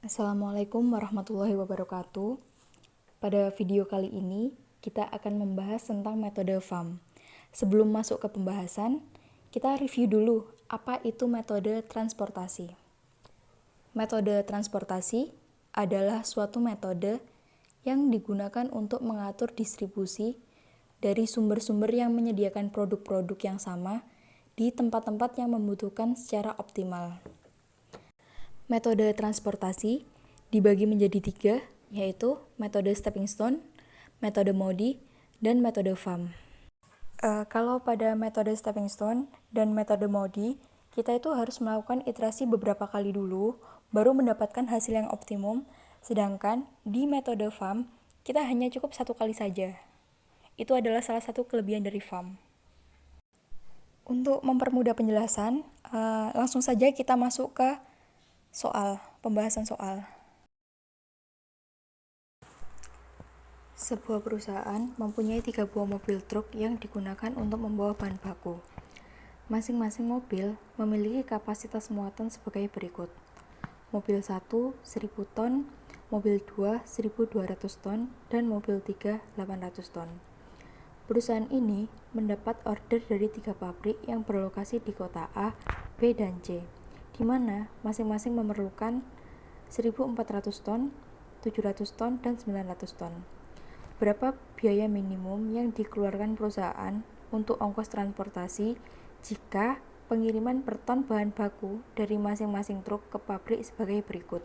Assalamualaikum warahmatullahi wabarakatuh. Pada video kali ini, kita akan membahas tentang metode FAM. Sebelum masuk ke pembahasan, kita review dulu apa itu metode transportasi. Metode transportasi adalah suatu metode yang digunakan untuk mengatur distribusi dari sumber-sumber yang menyediakan produk-produk yang sama di tempat-tempat yang membutuhkan secara optimal. Metode transportasi dibagi menjadi 3, yaitu metode stepping stone, metode Modi, dan metode FAM. Kalau pada metode stepping stone dan metode Modi, kita itu harus melakukan iterasi beberapa kali dulu, baru mendapatkan hasil yang optimum, sedangkan di metode FAM, kita hanya cukup 1 kali saja. Itu adalah salah satu kelebihan dari FAM. Untuk mempermudah penjelasan, langsung saja kita masuk ke pembahasan soal. Sebuah perusahaan mempunyai 3 buah mobil truk yang digunakan untuk membawa bahan baku. Masing-masing mobil memiliki kapasitas muatan sebagai berikut. Mobil 1, 1000 ton, mobil 2, 1200 ton, dan mobil 3, 800 ton. Perusahaan ini mendapat order dari 3 pabrik yang berlokasi di kota A, B, dan C, di mana masing-masing memerlukan 1400 ton, 700 ton, dan 900 ton. Berapa biaya minimum yang dikeluarkan perusahaan untuk ongkos transportasi jika pengiriman per ton bahan baku dari masing-masing truk ke pabrik sebagai berikut.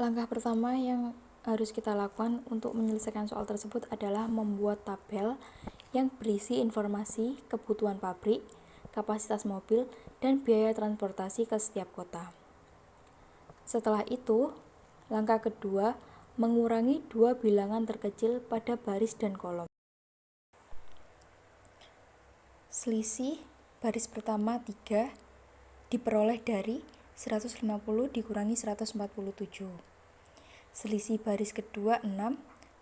Langkah pertama yang harus kita lakukan untuk menyelesaikan soal tersebut adalah membuat tabel yang berisi informasi kebutuhan pabrik, kapasitas mobil, dan biaya transportasi ke setiap kota. Setelah itu, langkah kedua, mengurangi 2 bilangan terkecil pada baris dan kolom. Selisih baris pertama 3 diperoleh dari 150 dikurangi 147. Selisih baris kedua 6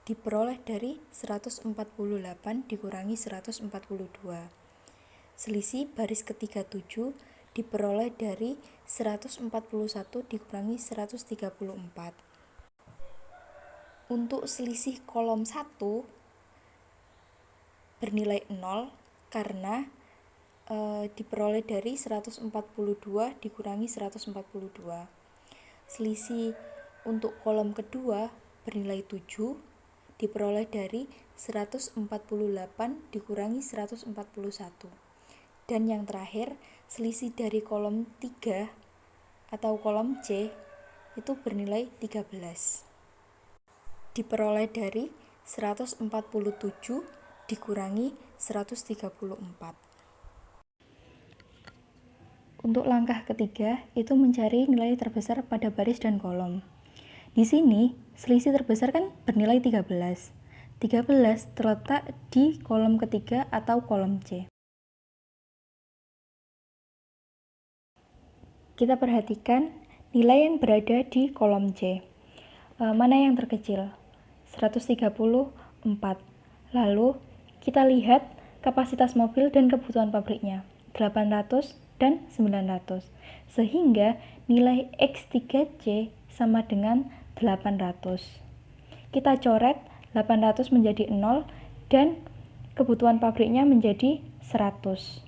diperoleh dari 148 dikurangi 142. Selisih baris ketiga 7 diperoleh dari 141 dikurangi 134. Untuk selisih kolom 1 bernilai 0 karena diperoleh dari 142 dikurangi 142. Selisih untuk kolom kedua bernilai 7 diperoleh dari 148 dikurangi 141. Dan yang terakhir, selisih dari kolom 3 atau kolom C itu bernilai 13. Diperoleh dari 147 dikurangi 134. Untuk langkah ketiga, itu mencari nilai terbesar pada baris dan kolom. Di sini, selisih terbesar kan bernilai 13. 13 terletak di kolom ketiga atau kolom C. Kita perhatikan nilai yang berada di kolom C. Mana yang terkecil? 134. Lalu, kita lihat kapasitas mobil dan kebutuhan pabriknya, 800 dan 900. Sehingga nilai X3C sama dengan 800. Kita coret 800 menjadi 0 dan kebutuhan pabriknya menjadi 100.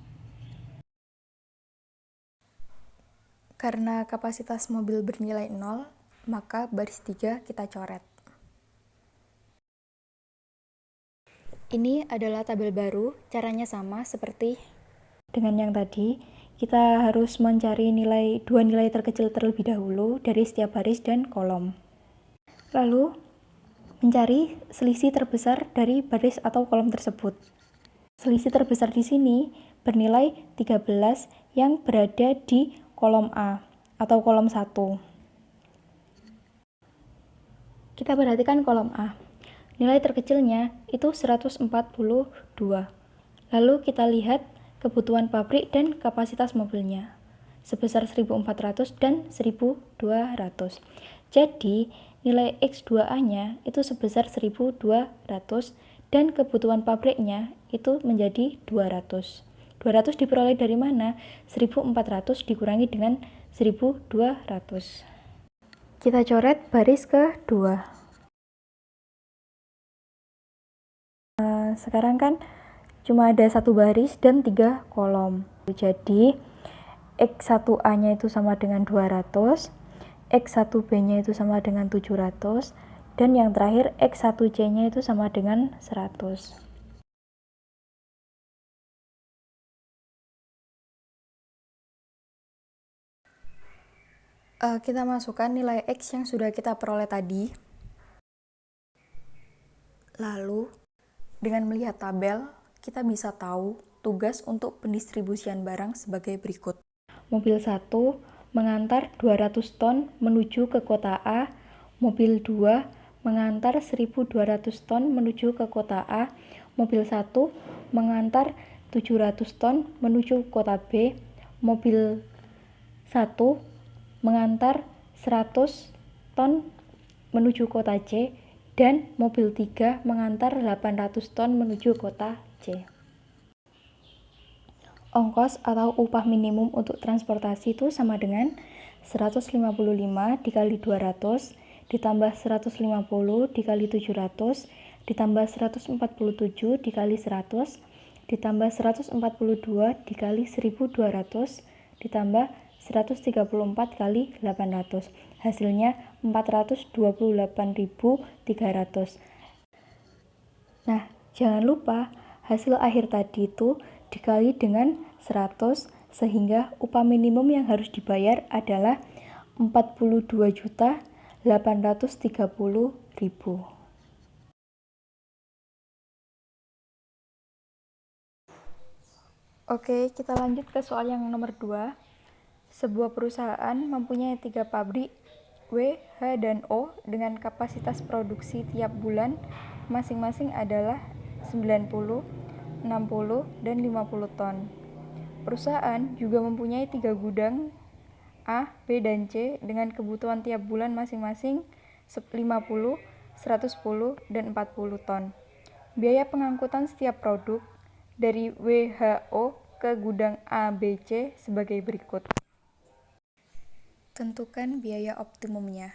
Karena kapasitas mobil bernilai 0, maka baris 3 kita coret. Ini adalah tabel baru, caranya sama seperti dengan yang tadi. Kita harus mencari dua nilai terkecil terlebih dahulu dari setiap baris dan kolom. Lalu, mencari selisih terbesar dari baris atau kolom tersebut. Selisih terbesar di sini bernilai 13 yang berada di kolom A atau kolom 1. Kita perhatikan kolom A. Nilai terkecilnya itu 142. Lalu kita lihat kebutuhan pabrik dan kapasitas mobilnya sebesar 1400 dan 1200. Jadi, nilai X2A-nya itu sebesar 1200 dan kebutuhan pabriknya itu menjadi 200. 200 diperoleh dari mana? 1400 dikurangi dengan 1200. Kita coret baris kedua. Sekarang kan cuma ada satu baris dan 3 kolom. Jadi X1A-nya itu sama dengan 200, X1B-nya itu sama dengan 700, dan yang terakhir X1C-nya itu sama dengan 100. Kita masukkan nilai X yang sudah kita peroleh tadi. Lalu, dengan melihat tabel, kita bisa tahu tugas untuk pendistribusian barang sebagai berikut. Mobil 1 mengantar 200 ton menuju ke kota A, mobil 2 mengantar 1200 ton menuju ke kota A, mobil 1 mengantar 700 ton menuju kota B, mobil 1 mengantar 100 ton menuju kota C, dan mobil 3 mengantar 800 ton menuju kota C. Ongkos atau upah minimum untuk transportasi itu sama dengan 155 dikali 200 ditambah 150 dikali 700 ditambah 147 dikali 100 ditambah 142 dikali 1200 ditambah 134 kali 800. Hasilnya 428.300. Nah, jangan lupa hasil akhir tadi itu dikali dengan 100 sehingga upah minimum yang harus dibayar adalah 42.830.000. Oke, kita lanjut ke soal yang nomor 2. Sebuah perusahaan mempunyai 3 pabrik W, H, dan O dengan kapasitas produksi tiap bulan masing-masing adalah 90, 60, dan 50 ton. Perusahaan juga mempunyai 3 gudang A, B, dan C dengan kebutuhan tiap bulan masing-masing 50, 110, dan 40 ton. Biaya pengangkutan setiap produk dari WHO ke gudang A, B, C sebagai berikut. Tentukan biaya optimumnya.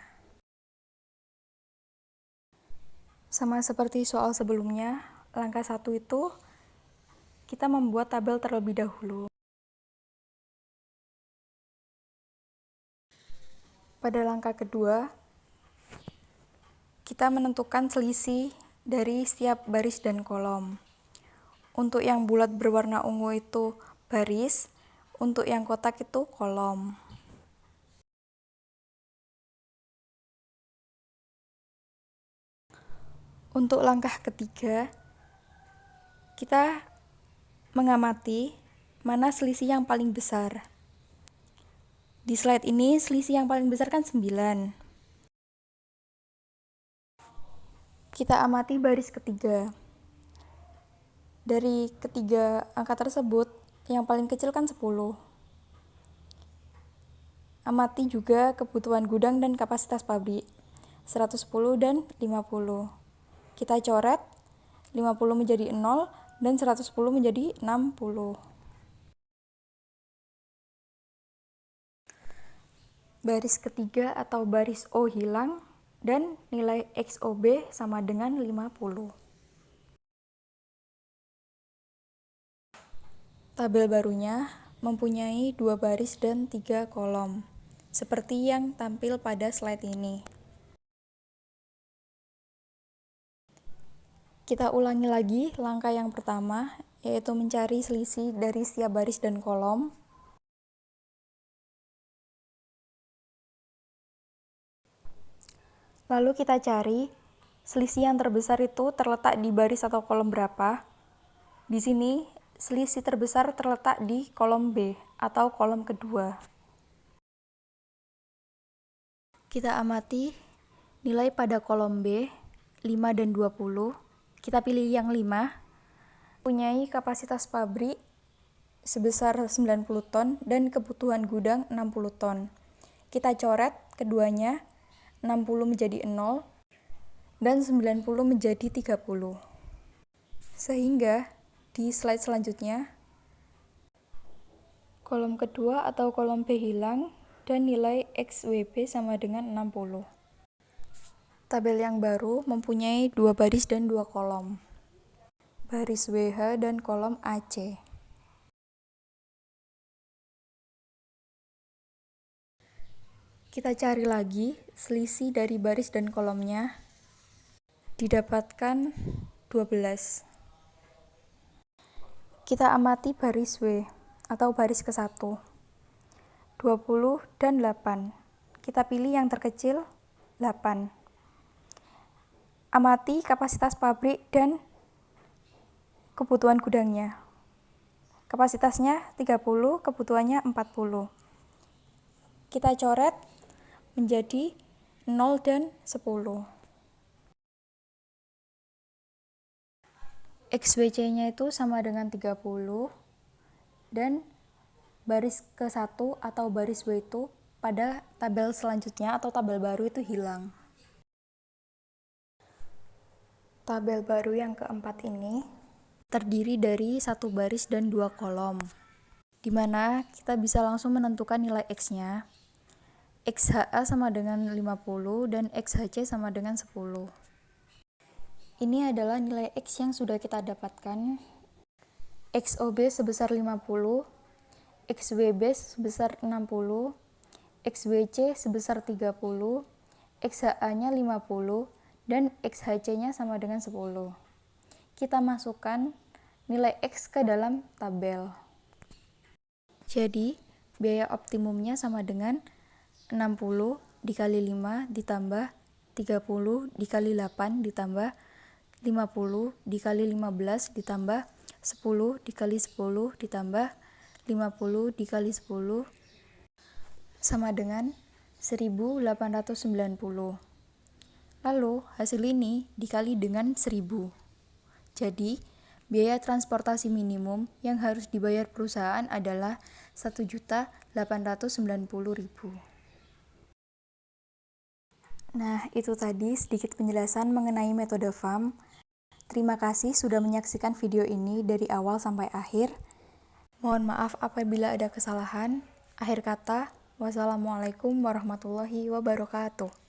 Sama seperti soal sebelumnya, langkah 1 itu kita membuat tabel terlebih dahulu. Pada langkah kedua, kita menentukan selisih dari setiap baris dan kolom. Untuk yang bulat berwarna ungu itu baris, untuk yang kotak itu kolom. Untuk langkah ketiga, kita mengamati mana selisih yang paling besar. Di slide ini selisih yang paling besar kan 9. Kita amati baris ketiga. Dari ketiga angka tersebut, yang paling kecil kan 10. Amati juga kebutuhan gudang dan kapasitas pabrik, 110 dan 50. Kita coret, 50 menjadi 0 dan 110 menjadi 60. Baris ketiga atau baris O hilang dan nilai XOB sama dengan 50. Tabel barunya mempunyai 2 baris dan 3 kolom, seperti yang tampil pada slide ini. Kita ulangi lagi langkah yang pertama, yaitu mencari selisih dari setiap baris dan kolom. Lalu kita cari selisih yang terbesar itu terletak di baris atau kolom berapa. Di sini selisih terbesar terletak di kolom B atau kolom kedua. Kita amati nilai pada kolom B, 5 dan 20. Kita pilih yang 5. Punyai kapasitas pabrik sebesar 90 ton dan kebutuhan gudang 60 ton. Kita coret keduanya, 60 menjadi 0 dan 90 menjadi 30. Sehingga di slide selanjutnya kolom kedua atau kolom B hilang, dan nilai XWB sama dengan 60. Tabel yang baru mempunyai 2 baris dan 2 kolom. Baris WH dan kolom AC. Kita cari lagi selisih dari baris dan kolomnya. Didapatkan 12. Kita amati baris W atau baris ke-1. 20 dan 8. Kita pilih yang terkecil 8. Amati kapasitas pabrik dan kebutuhan gudangnya. Kapasitasnya 30, kebutuhannya 40. Kita coret menjadi 0 dan 10. XWC-nya itu sama dengan 30, dan baris ke-1 atau baris W itu pada tabel selanjutnya atau tabel baru itu hilang. Tabel baru yang keempat ini terdiri dari 1 baris dan 2 kolom, di mana kita bisa langsung menentukan nilai X-nya. XHA sama dengan 50 dan XHC sama dengan 10. Ini adalah nilai X yang sudah kita dapatkan. XOB sebesar 50, XWB sebesar 60, XWC sebesar 30, XHA-nya 50, dan XHC-nya sama dengan 10. Kita masukkan nilai X ke dalam tabel. Jadi, biaya optimumnya sama dengan 60 dikali 5 ditambah 30 dikali 8 ditambah 50 dikali 15 ditambah 10 dikali 10 ditambah 50 dikali 10 sama dengan 1890. Lalu hasil ini dikali dengan 1000. Jadi biaya transportasi minimum yang harus dibayar perusahaan adalah 1.890.000. Nah, itu tadi sedikit penjelasan mengenai metode FAM. Terima kasih sudah menyaksikan video ini dari awal sampai akhir. Mohon maaf apabila ada kesalahan. Akhir kata, wassalamualaikum warahmatullahi wabarakatuh.